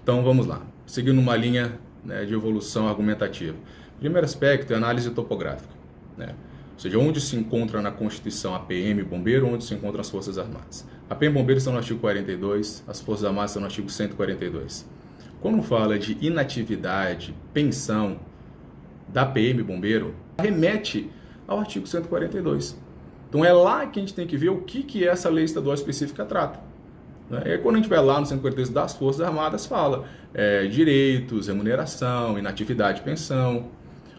Então vamos lá, seguindo uma linha, né, de evolução argumentativa. Primeiro aspecto é a análise topográfica, né? Ou seja, onde se encontra na Constituição a PM e Bombeiro, onde se encontram as Forças Armadas. A PM e Bombeiro estão no artigo 42, as Forças Armadas estão no artigo 142. Quando fala de inatividade, pensão da PM e Bombeiro, remete ao artigo 142. Então é lá que a gente tem que ver o que essa lei estadual específica trata. E aí, quando a gente vai lá no 142 das Forças Armadas, fala direitos, remuneração, inatividade, pensão.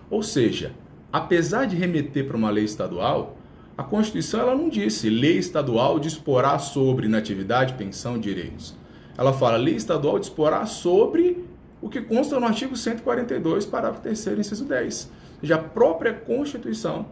Ou seja, apesar de remeter para uma lei estadual, a Constituição ela não disse lei estadual disporá sobre inatividade, pensão, direitos. Ela fala lei estadual disporá sobre o que consta no artigo 142, parágrafo 3º, inciso 10. Ou seja, a própria Constituição,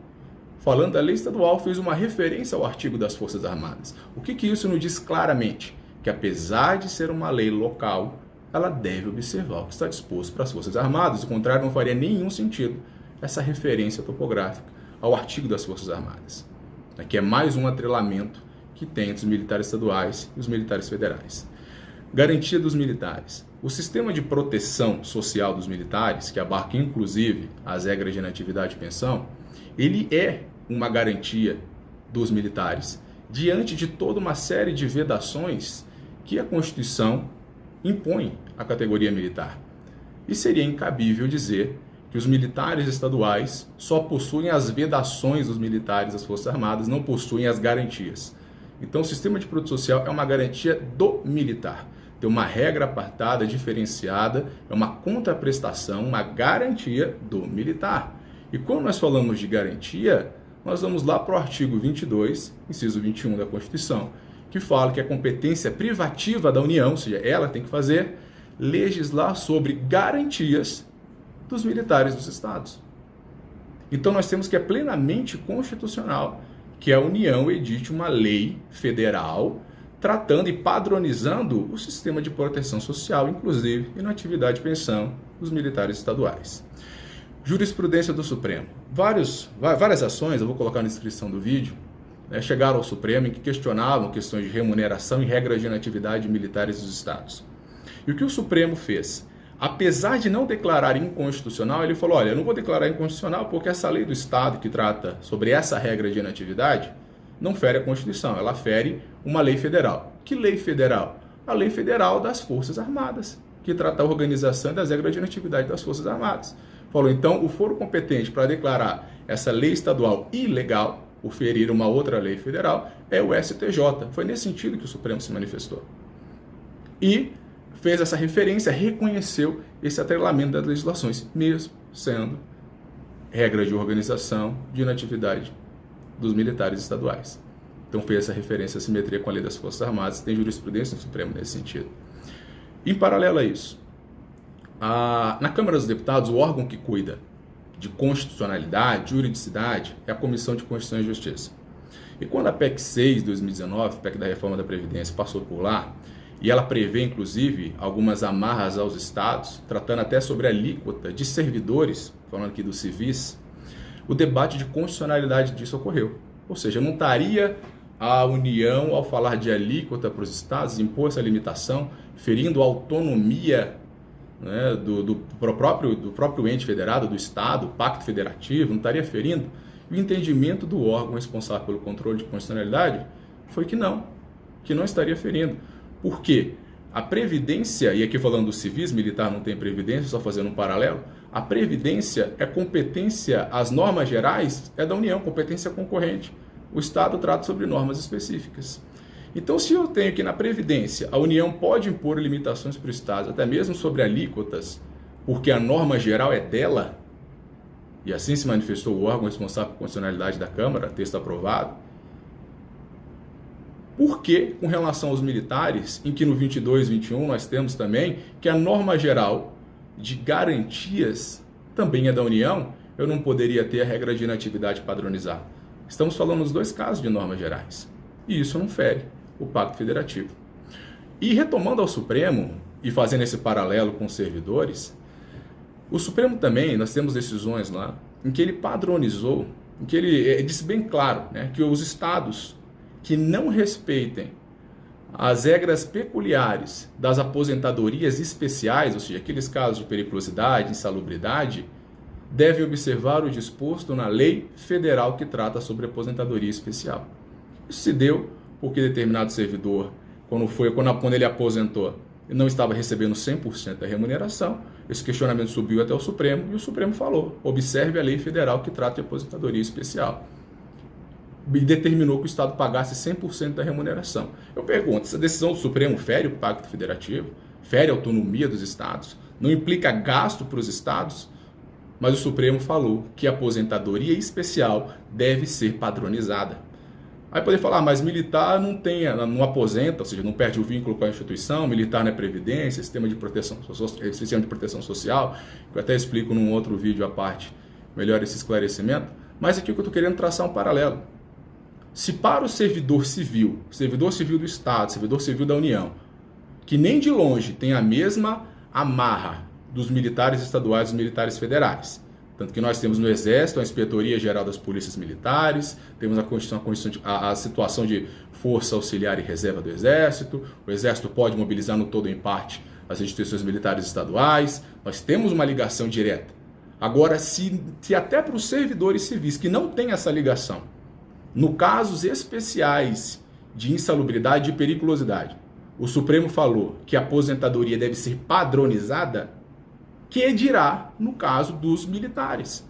falando da lei estadual, fez uma referência ao artigo das Forças Armadas. O que isso nos diz claramente? Que apesar de ser uma lei local, ela deve observar o que está disposto para as Forças Armadas, o contrário não faria nenhum sentido essa referência topográfica ao artigo das Forças Armadas, que é mais um atrelamento que tem entre os militares estaduais e os militares federais. Garantia dos militares. O sistema de proteção social dos militares, que abarca inclusive as regras de inatividade e pensão, ele é uma garantia dos militares diante de toda uma série de vedações que a Constituição impõe à categoria militar. E seria incabível dizer que os militares estaduais só possuem as vedações dos militares das Forças Armadas, não possuem as garantias. Então o sistema de proteção social é uma garantia do militar. Tem uma regra apartada, diferenciada, é uma contraprestação, uma garantia do militar. E quando nós falamos de garantia, nós vamos lá para o artigo 22, inciso 21 da Constituição, que fala que a competência privativa da União, ou seja, ela tem que fazer, legislar sobre garantias dos militares dos estados. Então nós temos que é plenamente constitucional que a União edite uma lei federal tratando e padronizando o sistema de proteção social, inclusive inatividade e pensão dos militares estaduais. Jurisprudência do Supremo. Várias ações, eu vou colocar na descrição do vídeo, chegaram ao Supremo em que questionavam questões de remuneração e regras de inatividade de militares dos estados. E o que o Supremo fez? Apesar de não declarar inconstitucional, ele falou, olha, eu não vou declarar inconstitucional porque essa lei do Estado que trata sobre essa regra de inatividade não fere a Constituição, ela fere uma lei federal. Que lei federal? A lei federal das Forças Armadas, que trata a organização das regras de inatividade das Forças Armadas. Falou, então, o foro competente para declarar essa lei estadual ilegal, por ferir uma outra lei federal, é o STJ. Foi nesse sentido que o Supremo se manifestou. E fez essa referência, reconheceu esse atrelamento das legislações, mesmo sendo regra de organização de inatividade dos militares estaduais. Então fez essa referência à simetria com a lei das Forças Armadas, tem jurisprudência no Supremo nesse sentido. Em paralelo a isso, na Câmara dos Deputados, o órgão que cuida de constitucionalidade, juridicidade, é a Comissão de Constituição e Justiça. E quando a PEC 6 de 2019, PEC da Reforma da Previdência, passou por lá, e ela prevê, inclusive, algumas amarras aos estados, tratando até sobre a alíquota de servidores, falando aqui dos civis, o debate de constitucionalidade disso ocorreu. Ou seja, não estaria a União, ao falar de alíquota para os estados, impor essa limitação, ferindo a autonomia, né, do próprio ente federado, do Estado, o Pacto Federativo, não estaria ferindo? E o entendimento do órgão responsável pelo controle de constitucionalidade foi que não estaria ferindo. Por quê? A Previdência, e aqui falando dos civis, militar não tem Previdência, só fazendo um paralelo, a Previdência é competência, as normas gerais é da União, competência concorrente. O Estado trata sobre normas específicas. Então, se eu tenho que na Previdência, a União pode impor limitações para o Estado, até mesmo sobre alíquotas, porque a norma geral é dela, e assim se manifestou o órgão responsável por constitucionalidade da Câmara, texto aprovado, por que, com relação aos militares, em que no 22 e 21 nós temos também que a norma geral de garantias também é da União, eu não poderia ter a regra de inatividade padronizada? Estamos falando nos dois casos de normas gerais. E isso não fere o Pacto Federativo. E retomando ao Supremo, e fazendo esse paralelo com os servidores, o Supremo também, nós temos decisões lá, em que ele padronizou, em que ele disse bem claro, né, que os estados que não respeitem as regras peculiares das aposentadorias especiais, ou seja, aqueles casos de periculosidade, insalubridade, deve observar o disposto na lei federal que trata sobre aposentadoria especial. Isso se deu porque determinado servidor, quando ele aposentou, não estava recebendo 100% da remuneração. Esse questionamento subiu até o Supremo e o Supremo falou: observe a lei federal que trata de aposentadoria especial. E determinou que o Estado pagasse 100% da remuneração. Eu pergunto, essa decisão do Supremo fere o Pacto Federativo? Fere a autonomia dos Estados? Não implica gasto para os Estados? Mas o Supremo falou que a aposentadoria especial deve ser padronizada. Aí poder falar, mas militar não aposenta, ou seja, não perde o vínculo com a instituição, militar não é previdência, sistema de proteção social, que eu até explico num outro vídeo à parte, melhor esse esclarecimento. Mas aqui o que eu estou querendo traçar um paralelo. Se para o servidor civil do Estado, servidor civil da União, que nem de longe tem a mesma amarra dos militares estaduais e dos militares federais, tanto que nós temos no Exército a Inspetoria Geral das Polícias Militares, temos a situação de força auxiliar e reserva do Exército, o Exército pode mobilizar no todo ou em parte as instituições militares estaduais, nós temos uma ligação direta. Agora, se até para os servidores civis que não têm essa ligação, no casos especiais de insalubridade e periculosidade, o Supremo falou que a aposentadoria deve ser padronizada, que dirá no caso dos militares,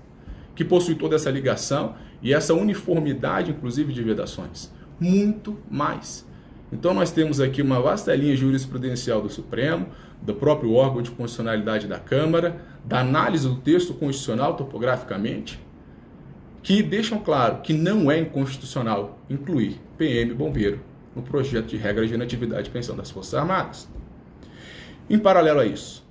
que possui toda essa ligação e essa uniformidade, inclusive, de vedações. Muito mais. Então nós temos aqui uma vasta linha jurisprudencial do Supremo, do próprio órgão de constitucionalidade da Câmara, da análise do texto constitucional topograficamente, que deixam claro que não é inconstitucional incluir PM e bombeiro no projeto de regra de inatividade e pensão das Forças Armadas. Em paralelo a isso,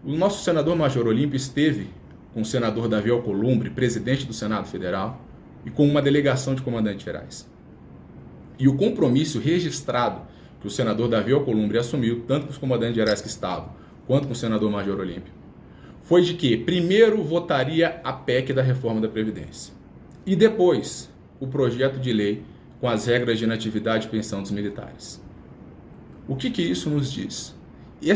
o nosso senador Major Olímpio esteve com o senador Davi Alcolumbre, presidente do Senado Federal, e com uma delegação de comandantes gerais. E o compromisso registrado que o senador Davi Alcolumbre assumiu, tanto com os comandantes gerais que estavam, quanto com o senador Major Olímpio, foi de que primeiro votaria a PEC da reforma da Previdência e depois o projeto de lei com as regras de inatividade e pensão dos militares. O que isso nos diz?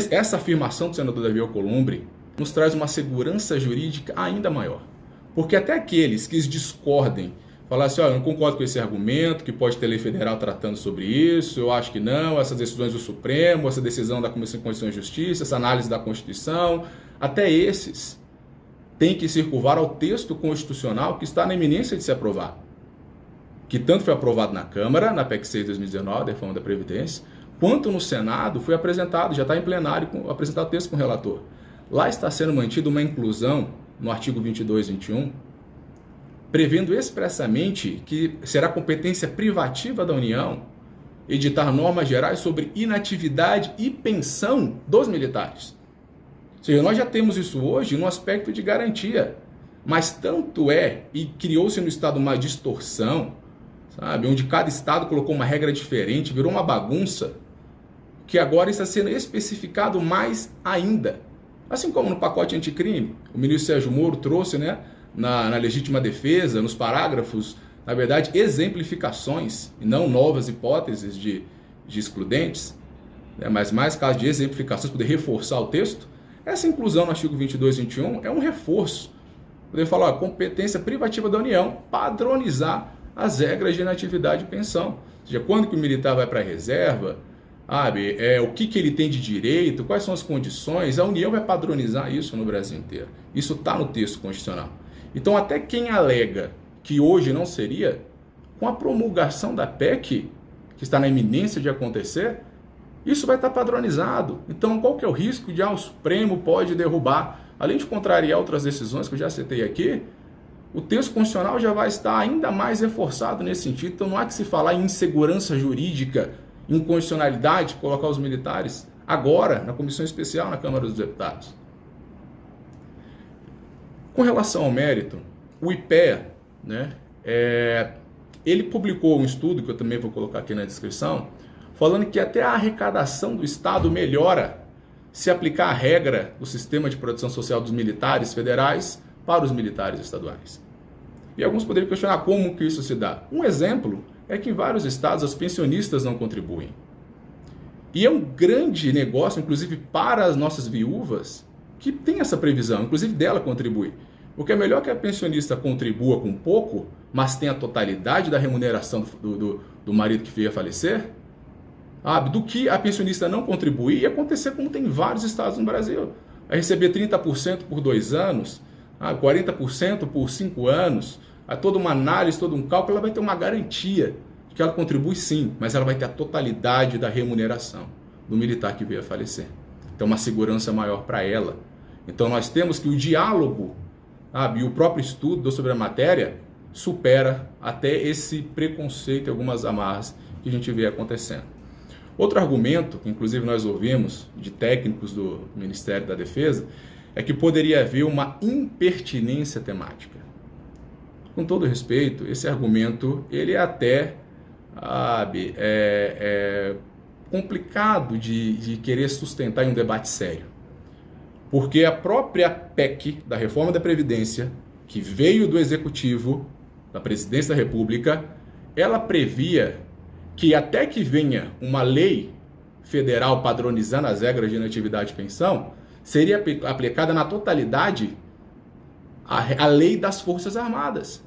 Essa afirmação do senador Davi Alcolumbre nos traz uma segurança jurídica ainda maior. Porque até aqueles que discordem, falar assim, eu não concordo com esse argumento, que pode ter lei federal tratando sobre isso, eu acho que não, essas decisões do Supremo, essa decisão da Comissão de Constituição e Justiça, essa análise da Constituição, até esses têm que se curvar ao texto constitucional que está na iminência de ser aprovado. Que tanto foi aprovado na Câmara, na PEC 6 de 2019, da reforma da Previdência, quanto no Senado foi apresentado, já está em plenário, apresentado o texto com o relator. Lá está sendo mantida uma inclusão no artigo 22 e 21, prevendo expressamente que será competência privativa da União editar normas gerais sobre inatividade e pensão dos militares. Ou seja, nós já temos isso hoje no aspecto de garantia, mas tanto é, e criou-se no Estado uma distorção, sabe, onde cada Estado colocou uma regra diferente, virou uma bagunça, que agora está sendo especificado mais ainda. Assim como no pacote anticrime, o ministro Sérgio Moro trouxe, na legítima defesa, nos parágrafos, na verdade, exemplificações, e não novas hipóteses de excludentes, mas mais casos de exemplificações, poder reforçar o texto. Essa inclusão no artigo 22 e 21 é um reforço. Poder falar, competência privativa da União, padronizar as regras de inatividade e pensão. Ou seja, quando que o militar vai para a reserva, o que ele tem de direito, quais são as condições, a União vai padronizar isso no Brasil inteiro. Isso está no texto constitucional. Então, até quem alega que hoje não seria, com a promulgação da PEC, que está na iminência de acontecer, isso vai estar padronizado. Então, qual que é o risco de o Supremo pode derrubar? Além de contrariar outras decisões que eu já citei aqui, o texto constitucional já vai estar ainda mais reforçado nesse sentido. Então, não há que se falar em insegurança jurídica, inconstitucionalidade, colocar os militares agora na comissão especial na Câmara dos Deputados. Com relação ao mérito, o IPEA, ele publicou um estudo, que eu também vou colocar aqui na descrição, falando que até a arrecadação do Estado melhora se aplicar a regra do sistema de proteção social dos militares federais para os militares estaduais. E alguns poderiam questionar como que isso se dá. Um exemplo é que em vários estados os pensionistas não contribuem. E é um grande negócio, inclusive para as nossas viúvas, que tem essa previsão, inclusive dela contribuir. Porque é melhor que a pensionista contribua com pouco, mas tenha a totalidade da remuneração do marido que veio a falecer, do que a pensionista não contribuir e acontecer como tem em vários estados no Brasil. Vai receber 30% por 2 anos, 40% por 5 anos, toda uma análise, todo um cálculo, ela vai ter uma garantia de que ela contribui sim, mas ela vai ter a totalidade da remuneração do militar que veio a falecer. Então uma segurança maior para ela. Então nós temos que o diálogo e o próprio estudo sobre a matéria supera até esse preconceito e algumas amarras que a gente vê acontecendo. Outro argumento, que inclusive nós ouvimos de técnicos do Ministério da Defesa, é que poderia haver uma impertinência temática. Com todo respeito, esse argumento ele é até complicado de querer sustentar em um debate sério. Porque a própria PEC da Reforma da Previdência, que veio do Executivo, da Presidência da República, ela previa que até que venha uma lei federal padronizando as regras de inatividade e pensão, seria aplicada na totalidade a lei das Forças Armadas.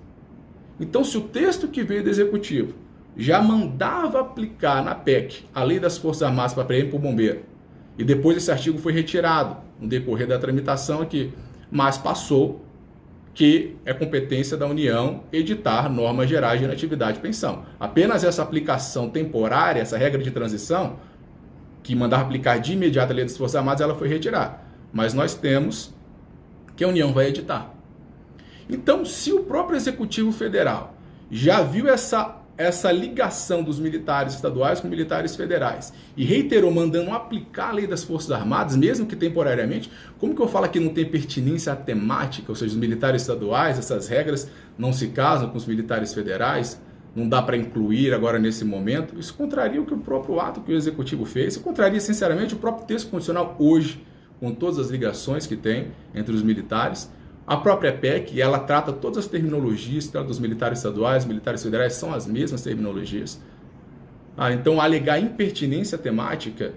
Então, se o texto que veio do Executivo já mandava aplicar na PEC a lei das Forças Armadas para PM para o bombeiro, e depois esse artigo foi retirado no decorrer da tramitação aqui, mas passou que é competência da União editar normas gerais de inatividade e pensão. Apenas essa aplicação temporária, essa regra de transição, que mandava aplicar de imediato a lei das Forças Armadas, ela foi retirada. Mas nós temos que a União vai editar. Então, se o próprio Executivo Federal já viu essa ligação dos militares estaduais com militares federais e reiterou mandando aplicar a lei das Forças Armadas, mesmo que temporariamente, como que eu falo que não tem pertinência temática, ou seja, os militares estaduais, essas regras não se casam com os militares federais, não dá para incluir agora nesse momento? Isso contraria o que o próprio ato que o Executivo fez, isso contraria sinceramente o próprio texto constitucional hoje, com todas as ligações que tem entre os militares. A própria PEC, ela trata todas as terminologias, trata dos militares estaduais, militares federais, são as mesmas terminologias. Então, alegar impertinência temática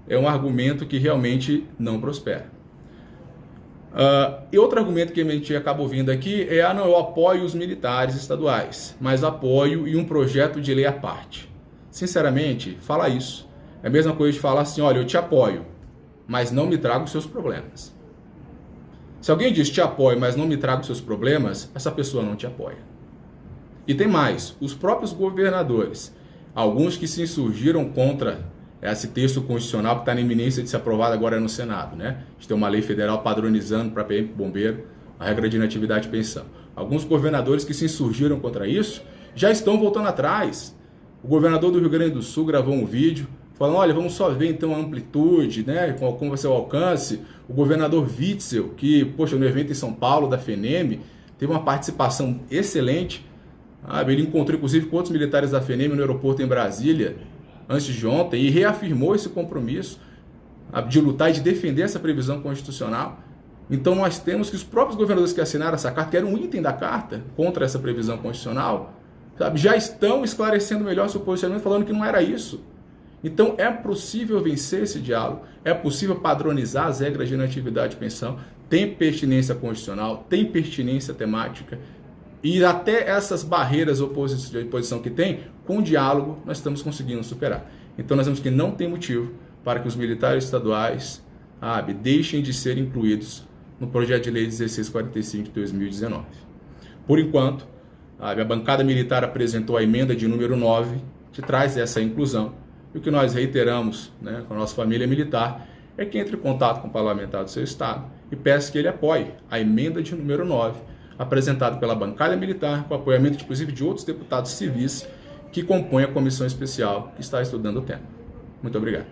é um argumento que realmente não prospera. E outro argumento que a gente acaba ouvindo aqui é, não, eu apoio os militares estaduais, mas apoio em um projeto de lei à parte. Sinceramente, falar isso é a mesma coisa de falar assim, olha, eu te apoio, mas não me traga os seus problemas. Se alguém diz te apoio, mas não me traga os seus problemas, essa pessoa não te apoia. E tem mais, os próprios governadores, alguns que se insurgiram contra esse texto constitucional que está na iminência de ser aprovado agora no Senado, né? A gente tem uma lei federal padronizando para PM bombeiro a regra de inatividade e pensão. Alguns governadores que se insurgiram contra isso já estão voltando atrás. O governador do Rio Grande do Sul gravou um vídeo falando, olha, vamos só ver então a amplitude, né, como vai ser o alcance. O governador Witzel, que, poxa, no evento em São Paulo da FENEM, teve uma participação excelente. Ele encontrou inclusive com outros militares da FENEM no aeroporto em Brasília, antes de ontem, e reafirmou esse compromisso de lutar e de defender essa previsão constitucional. Então nós temos que os próprios governadores que assinaram essa carta, que era um item da carta contra essa previsão constitucional, já estão esclarecendo melhor seu posicionamento, falando que não era isso. Então é possível vencer esse diálogo, é possível padronizar as regras de inatividade e pensão, tem pertinência constitucional, tem pertinência temática, e até essas barreiras de oposição que tem, com o diálogo nós estamos conseguindo superar. Então nós vemos que não tem motivo para que os militares estaduais deixem de ser incluídos no projeto de lei 1645 de 2019. Por enquanto, a bancada militar apresentou a emenda de número 9, que traz essa inclusão. E o que nós reiteramos, né, com a nossa família militar é que entre em contato com o parlamentar do seu estado e peça que ele apoie a emenda de número 9, apresentada pela bancada militar, com apoiamento inclusive de outros deputados civis que compõem a comissão especial que está estudando o tema. Muito obrigado.